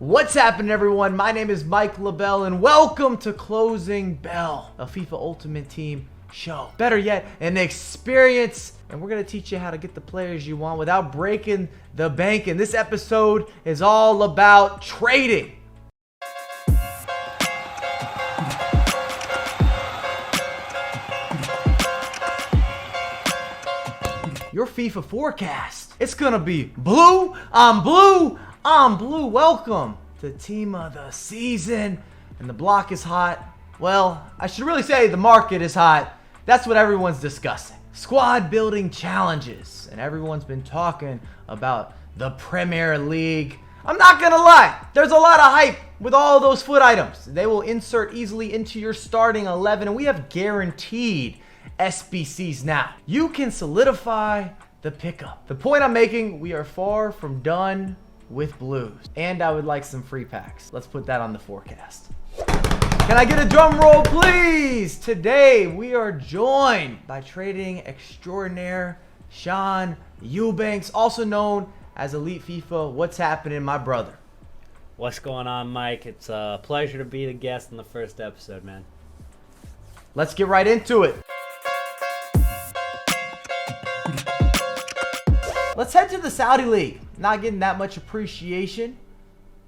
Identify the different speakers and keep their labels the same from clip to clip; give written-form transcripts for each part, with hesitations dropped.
Speaker 1: What's happening, everyone? My name is LaBelle, and welcome to Closing Belle, a FIFA Ultimate Team show. Better yet, an experience, and we're going to teach you how to get the players you want without breaking the bank. And this episode is all about trading. Your FIFA forecast. It's going to be blue. I'm blue. I'm blue. Welcome to Team of the Season. And the block is hot. Well, I should really say the market is hot. That's what everyone's discussing. Squad building challenges. And everyone's been talking about the Premier League. I'm not going to lie. There's a lot of hype with all those foot items. They will insert easily into your starting 11. And we have guaranteed SBCs now. You can solidify the pickup. The point I'm making, we are far from done with blues. And I would like some free packs. Let's put that on the forecast. Can I get a drum roll, please? Today, we are joined by trading extraordinaire Sean Eubanks, also known as Elyyt FIFA. What's happening, my brother?
Speaker 2: What's going on, Mike? It's a pleasure to be the guest in the first episode, man.
Speaker 1: Let's get right into it. Let's head to the Saudi League. Not getting that much appreciation.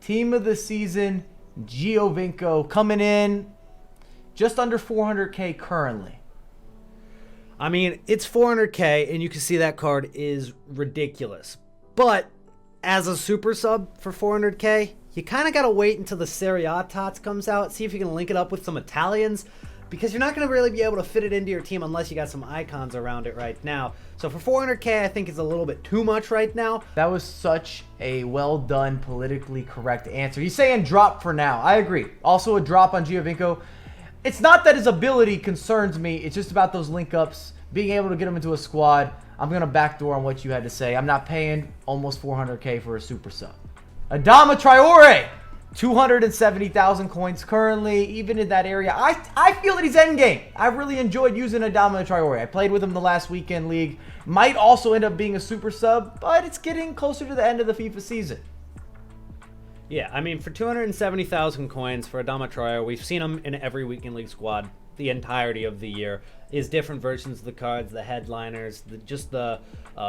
Speaker 1: Team of the season, Giovinco, coming in just under 400K currently.
Speaker 2: I mean, it's 400K, and you can see that card is ridiculous. But as a super sub for 400K, you kind of got to wait until the Serie A Tots comes out. See if you can link it up with some Italians, because you're not going to really be able to fit it into your team unless you got some icons around it right now. So for 400K, I think it's a little bit too much right now.
Speaker 1: That was such a well done, politically correct answer. He's saying drop for now. I agree. Also a drop on Giovinco. It's not that his ability concerns me. It's just about those link ups, being able to get him into a squad. I'm going to backdoor on what you had to say. I'm not paying almost 400K for a super sub. Adama Traore. 270,000 coins currently, even in that area. I feel that he's endgame. I really enjoyed using Adama Traore. I played with him the last weekend league. Might also end up being a super sub, but it's getting closer to the end of the FIFA season.
Speaker 2: Yeah, I mean, for 270,000 coins for Adama Traore, we've seen him in every weekend league squad the entirety of the year. Is different versions of the cards, the headliners, just the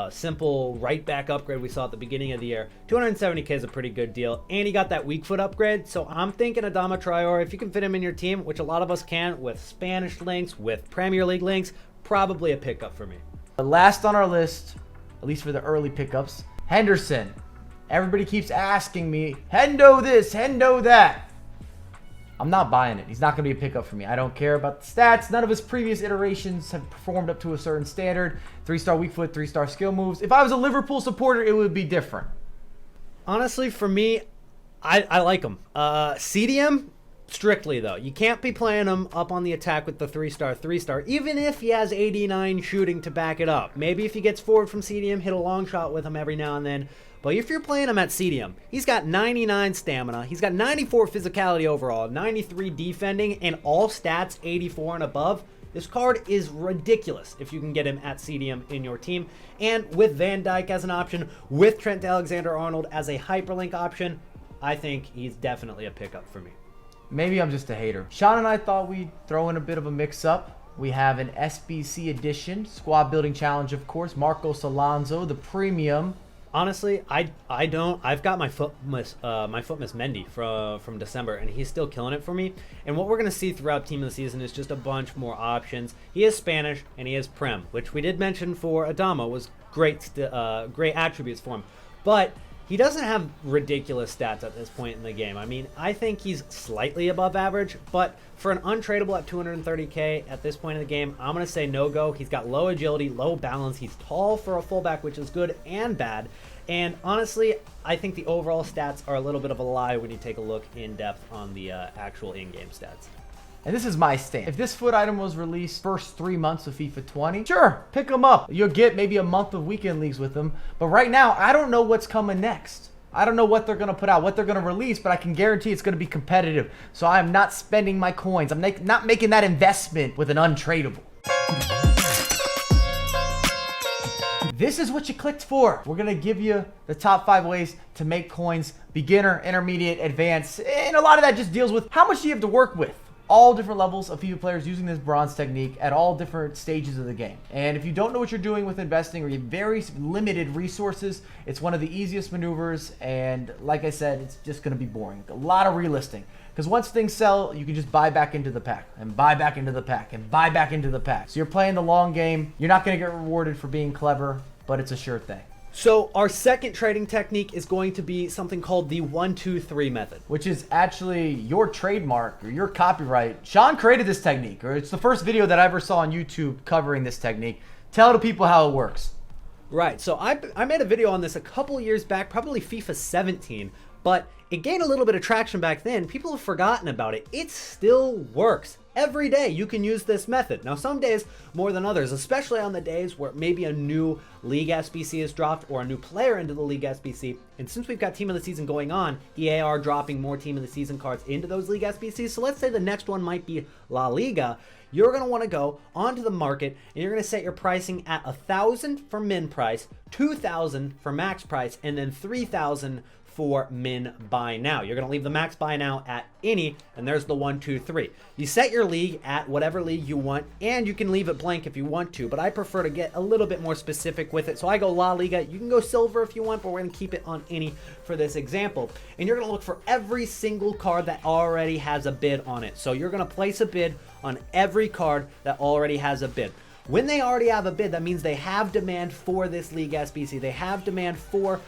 Speaker 2: simple right back upgrade we saw at the beginning of the year. 270K is a pretty good deal, and he got that weak foot upgrade. So I'm thinking Adama Traore, if you can fit him in your team, which a lot of us can, with Spanish links, with Premier League links, probably a pickup for me.
Speaker 1: The last on our list, at least for the early pickups, Henderson. Everybody keeps asking me, Hendo this, Hendo that. I'm not buying it. He's not going to be a pickup for me. I don't care about the stats. None of his previous iterations have performed up to a certain standard. 3-star weak foot, 3-star skill moves. If I was a Liverpool supporter, it would be different.
Speaker 2: Honestly, for me, I like him. CDM, strictly though. You can't be playing him up on the attack with the 3-star, even if he has 89 shooting to back it up. Maybe if he gets forward from CDM, hit a long shot with him every now and then. But if you're playing him at CDM, he's got 99 stamina, he's got 94 physicality overall, 93 defending, and all stats 84 and above. This card is ridiculous if you can get him at CDM in your team. And with Van Dijk as an option, with Trent Alexander-Arnold as a hyperlink option, I think he's definitely a pickup for me.
Speaker 1: Maybe I'm just a hater. Sean and I thought we'd throw in a bit of a mix-up. We have an SBC edition, squad building challenge, of course. Marcos Alonso, the premium.
Speaker 2: Honestly, I don't. I've got my foot miss Mendy from December, and he's still killing it for me. And what we're gonna see throughout Team of the Season is just a bunch more options. He is Spanish and he is Prem, which we did mention for Adama was great attributes for him, but he doesn't have ridiculous stats at this point in the game. I mean, I think he's slightly above average, but for an untradeable at 230K at this point in the game, I'm going to say no-go. He's got low agility, low balance. He's tall for a fullback, which is good and bad. And honestly, I think the overall stats are a little bit of a lie when you take a look in depth on the actual in-game stats.
Speaker 1: And this is my stand. If this foot item was released first 3 months of FIFA 20, sure, pick them up. You'll get maybe a month of weekend leagues with them. But right now, I don't know what's coming next. I don't know what they're going to put out, what they're going to release, but I can guarantee it's going to be competitive. So I am not spending my coins. I'm not making that investment with an untradeable. this is what you clicked for. We're gonna give you the top 5 ways to make coins, beginner, intermediate, advanced, and a lot of that just deals with how much do you have to work with. All different levels of FIFA players using this bronze technique at all different stages of the game. And if you don't know what you're doing with investing or you have very limited resources, it's one of the easiest maneuvers. And like I said, it's just going to be boring. A lot of relisting. Because once things sell, you can just buy back into the pack and buy back into the pack and buy back into the pack. So you're playing the long game. You're not going to get rewarded for being clever, but it's a sure thing.
Speaker 2: So our second trading technique is going to be something called the 1-2-3 method,
Speaker 1: which is actually your trademark or your copyright. Sean created this technique, or it's the first video that I ever saw on YouTube covering this technique. Tell the people how it works.
Speaker 2: Right, so I made a video on this a couple years back, probably FIFA 17, but it gained a little bit of traction back then. People have forgotten about it. It still works. Every day you can use this method. Now some days more than others, especially on the days where maybe a new league SBC is dropped or a new player into the league SBC. And since we've got team of the season going on, EA are dropping more team of the season cards into those league SBCs. So let's say the next one might be La Liga. You're going to want to go onto the market and you're going to set your pricing at 1,000 for min price, 2,000 for max price, and then 3,000 for min buy now. You're going to leave the max buy now at any, and there's the 1-2-3. You set your league at whatever league you want, and you can leave it blank if you want to, but I prefer to get a little bit more specific with it. So I go La Liga. You can go silver if you want, but we're going to keep it on any for this example. And you're going to look for every single card that already has a bid on it. So you're going to place a bid on every card that already has a bid. When they already have a bid, that means they have demand for this league SBC. They have demand for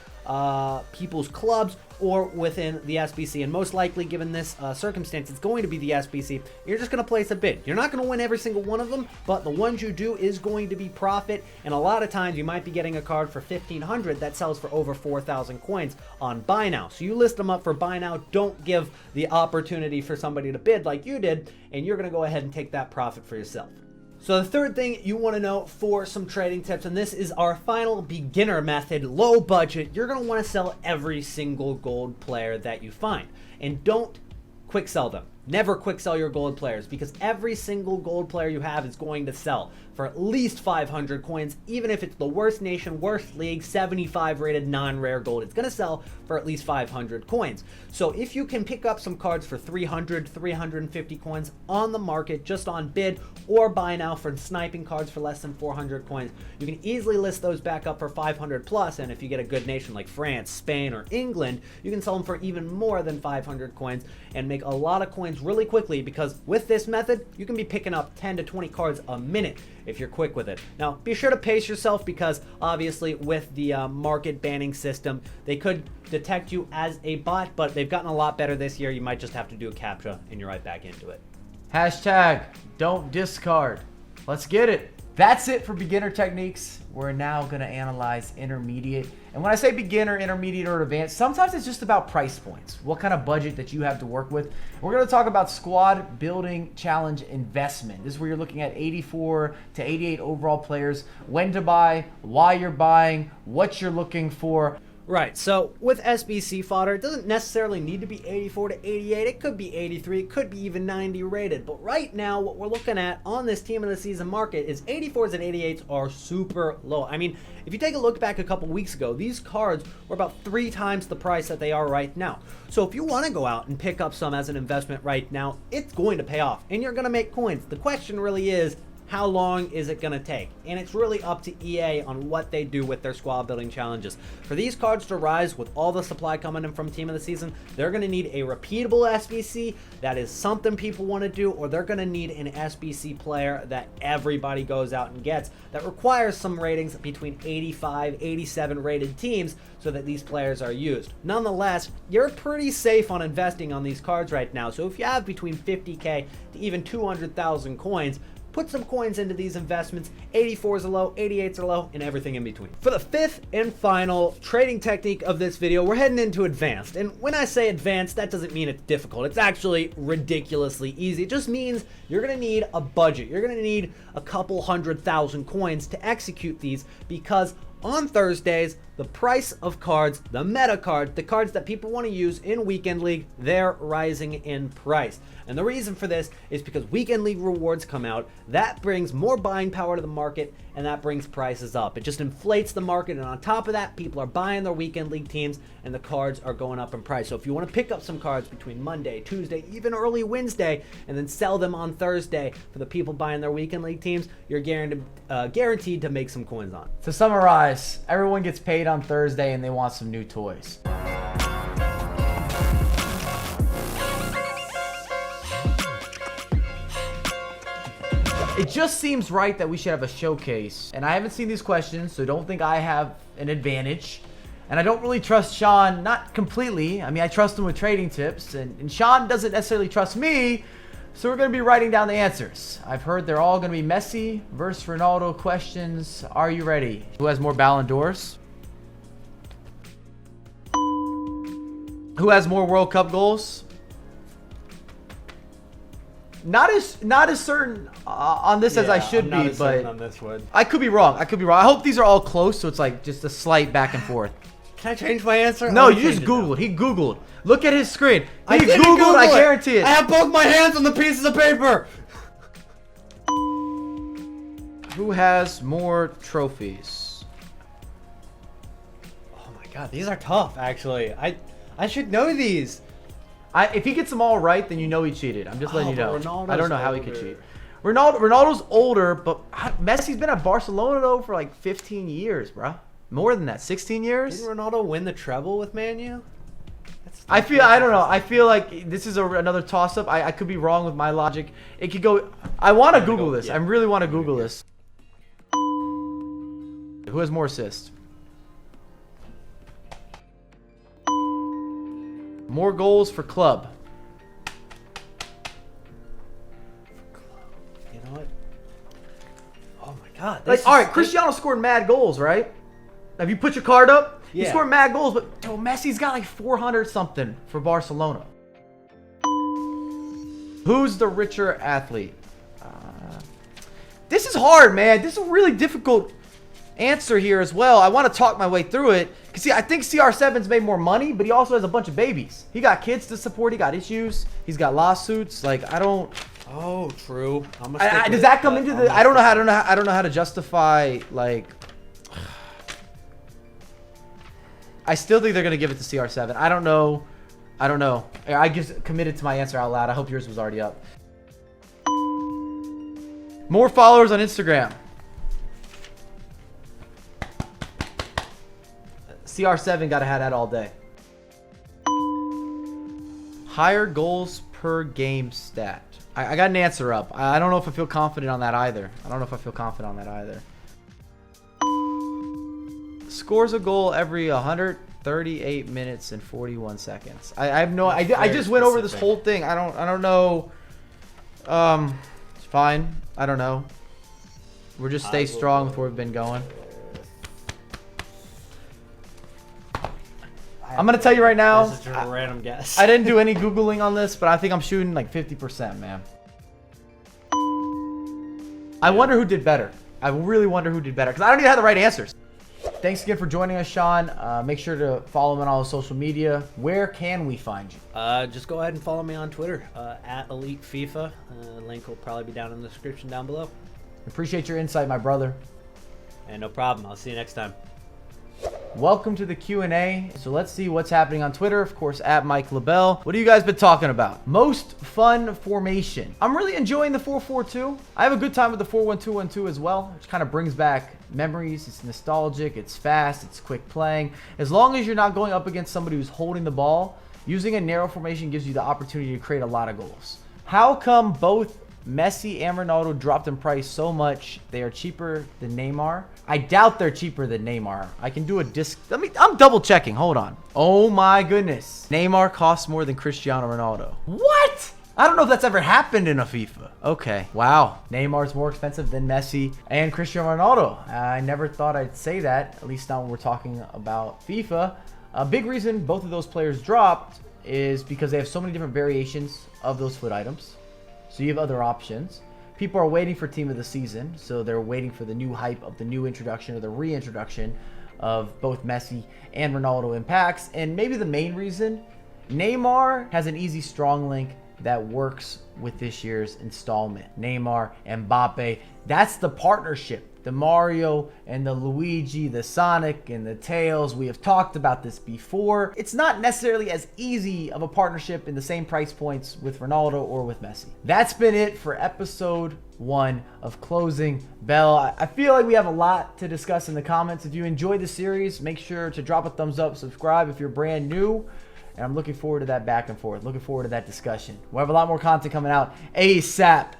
Speaker 2: people's clubs or within the SBC, and most likely given this circumstance it's going to be the SBC. You're just going to place a bid. You're not going to win every single one of them, but the ones you do is going to be profit, and a lot of times you might be getting a card for 1,500 that sells for over 4,000 coins on buy now. So you list them up for buy now. Don't give the opportunity for somebody to bid like you did, and you're going to go ahead and take that profit for yourself. So the third thing you want to know for some trading tips, and this is our final beginner method, low budget, you're going to want to sell every single gold player that you find. And don't quick sell them. Never quick sell your gold players, because every single gold player you have is going to sell for at least 500 coins, even if it's the worst nation, worst league, 75 rated non-rare gold. It's going to sell for at least 500 coins. So if you can pick up some cards for 300, 350 coins on the market, just on bid or buy now for sniping cards for less than 400 coins, you can easily list those back up for 500 plus. And if you get a good nation like France, Spain, or England, you can sell them for even more than 500 coins and make a lot of coins really quickly, because with this method, you can be picking up 10 to 20 cards a minute if you're quick with it. Now, be sure to pace yourself, because obviously with the market banning system, they could detect you as a bot, but they've gotten a lot better this year. You might just have to do a CAPTCHA and you're right back into it.
Speaker 1: Hashtag don't discard. Let's get it. That's it for beginner techniques. We're now going to analyze intermediate. And when I say beginner, intermediate, or advanced, sometimes it's just about price points. What kind of budget that you have to work with. We're going to talk about squad building challenge investment. This is where you're looking at 84 to 88 overall players, when to buy, why you're buying, what you're looking for.
Speaker 2: Right, so with SBC fodder, it doesn't necessarily need to be 84 to 88. It could be 83, it could be even 90 rated. But right now, what we're looking at on this team of the season market is 84s and 88s are super low. I mean, if you take a look back a couple weeks ago, these cards were about 3 times the price that they are right now. So if you want to go out and pick up some as an investment right now, it's going to pay off and you're going to make coins. The question really is, how long is it going to take? And it's really up to EA on what they do with their squad building challenges. For these cards to rise with all the supply coming in from team of the season, they're going to need a repeatable SBC that is something people want to do, or they're going to need an SBC player that everybody goes out and gets that requires some ratings between 85, 87 rated teams so that these players are used. Nonetheless, you're pretty safe on investing on these cards right now. So if you have between 50k to even 200,000 coins, put some coins into these investments. 84s are low, 88s are low, and everything in between. For the fifth and final trading technique of this video, we're heading into advanced. And when I say advanced, that doesn't mean it's difficult. It's actually ridiculously easy. It just means you're gonna need a budget. You're gonna need a couple 100,000 coins to execute these, because on Thursdays, the price of cards, the meta cards, the cards that people want to use in Weekend League, they're rising in price. And the reason for this is because Weekend League rewards come out. That brings more buying power to the market, and that brings prices up. It just inflates the market, and on top of that, people are buying their weekend league teams, and the cards are going up in price. So if you want to pick up some cards between Monday, Tuesday, even early Wednesday, and then sell them on Thursday for the people buying their weekend league teams, you're guaranteed to make some coins on.
Speaker 1: To summarize, everyone gets paid on Thursday and they want some new toys. It just seems right that we should have a showcase. And I haven't seen these questions, so don't think I have an advantage. And I don't really trust Sean, not completely. I mean, I trust him with trading tips. And Sean doesn't necessarily trust me, so we're going to be writing down the answers. I've heard they're all going to be Messi versus Ronaldo questions. Are you ready? Who has more Ballon d'Ors? Who has more World Cup goals? Not as certain on this as I should be, but
Speaker 2: on this one.
Speaker 1: I could be wrong. I hope these are all close, so it's like just a slight back and forth.
Speaker 2: Can I change my answer?
Speaker 1: No, you just Googled. He Googled. Look at his screen. He
Speaker 2: didn't
Speaker 1: Googled,
Speaker 2: Google
Speaker 1: I
Speaker 2: it.
Speaker 1: guarantee it.
Speaker 2: I have both my hands on the pieces of paper.
Speaker 1: Who has more trophies?
Speaker 2: Oh my god, these are tough, actually. I should know these.
Speaker 1: If he gets them all right, then you know he cheated. I'm just letting you know.
Speaker 2: Ronaldo's
Speaker 1: I don't know how he
Speaker 2: older.
Speaker 1: could cheat. Ronaldo's older, but Messi's been at Barcelona though for like 15 years, bro. More than that, 16 years.
Speaker 2: Didn't Ronaldo win the treble with Man U?
Speaker 1: I don't know. I feel like this is another toss-up. I could be wrong with my logic. It could go. I want to Google this.
Speaker 2: Yeah.
Speaker 1: I really want to Google this. Who has more assists? More goals for club.
Speaker 2: You know what? Oh my god.
Speaker 1: Like, all right, Cristiano scored mad goals, right? Have you put your card up?
Speaker 2: Yeah.
Speaker 1: He scored mad goals, but Messi's got like 400 something for Barcelona. Who's the richer athlete? This is hard, man. This is a really difficult answer here as well. I want to talk my way through it. Because, see, I think CR7's made more money, but he also has a bunch of babies. He got kids to support. He got issues. He's got lawsuits. Like, I don't...
Speaker 2: Oh, true.
Speaker 1: Does that come into the... I don't know how to justify, like... I still think they're going to give it to CR7. I don't know. I just committed to my answer out loud. I hope yours was already up. More followers on Instagram. CR7 got to have that all day. Higher goals per game stat. I got an answer up. I don't know if I feel confident on that either. Scores a goal every 138 minutes and 41 seconds. I have no. I just went over this whole thing. I don't know. It's fine. I don't know. We'll just stay strong with where we've been going. I'm gonna tell you right now.
Speaker 2: This is just a random guess.
Speaker 1: I didn't do any Googling on this, but I think I'm shooting like 50%, man. I wonder who did better. I really wonder who did better because I don't even have the right answers. Thanks again for joining us, Sean. Make sure to follow him on all social media. Where can we find you?
Speaker 2: Just go ahead and follow me on Twitter at Elyyt FIFA. Link will probably be down in the description down below.
Speaker 1: Appreciate your insight, my brother.
Speaker 2: And no problem. I'll see you next time.
Speaker 1: Welcome to the Q&A. So let's see what's happening on Twitter. Of course, at Mike LaBelle. What have you guys been talking about? Most fun formation. I'm really enjoying the 4-4-2. I have a good time with the 4-1-2-1-2 as well, which kind of brings back memories. It's nostalgic. It's fast. It's quick playing. As long as you're not going up against somebody who's holding the ball, using a narrow formation gives you the opportunity to create a lot of goals. How come both Messi and Ronaldo dropped in price so much they are cheaper than Neymar? I doubt they're cheaper than Neymar. I can do a disc. I'm double checking. Hold on. Oh my goodness. Neymar costs more than Cristiano Ronaldo. What? I don't know if that's ever happened in a FIFA. Okay. Wow. Neymar's more expensive than Messi and Cristiano Ronaldo. I never thought I'd say that, at least not when we're talking about FIFA. A big reason both of those players dropped is because they have so many different variations of those foot items. So you have other options. People are waiting for Team of the Season, so they're waiting for the new hype of the new introduction or the reintroduction of both Messi and Ronaldo in packs. And maybe the main reason, Neymar has an easy strong link that works with this year's installment. Neymar, Mbappe, that's the partnership. the Mario and the Luigi, the Sonic and the Tails. We have talked about this before. It's not necessarily as easy of a partnership in the same price points with Ronaldo or with Messi. That's been it for episode 1 of Closing Belle. I feel like we have a lot to discuss in the comments. If you enjoyed the series, make sure to drop a thumbs up, subscribe if you're brand new. And I'm looking forward to that back and forth. Looking forward to that discussion. We'll have a lot more content coming out ASAP.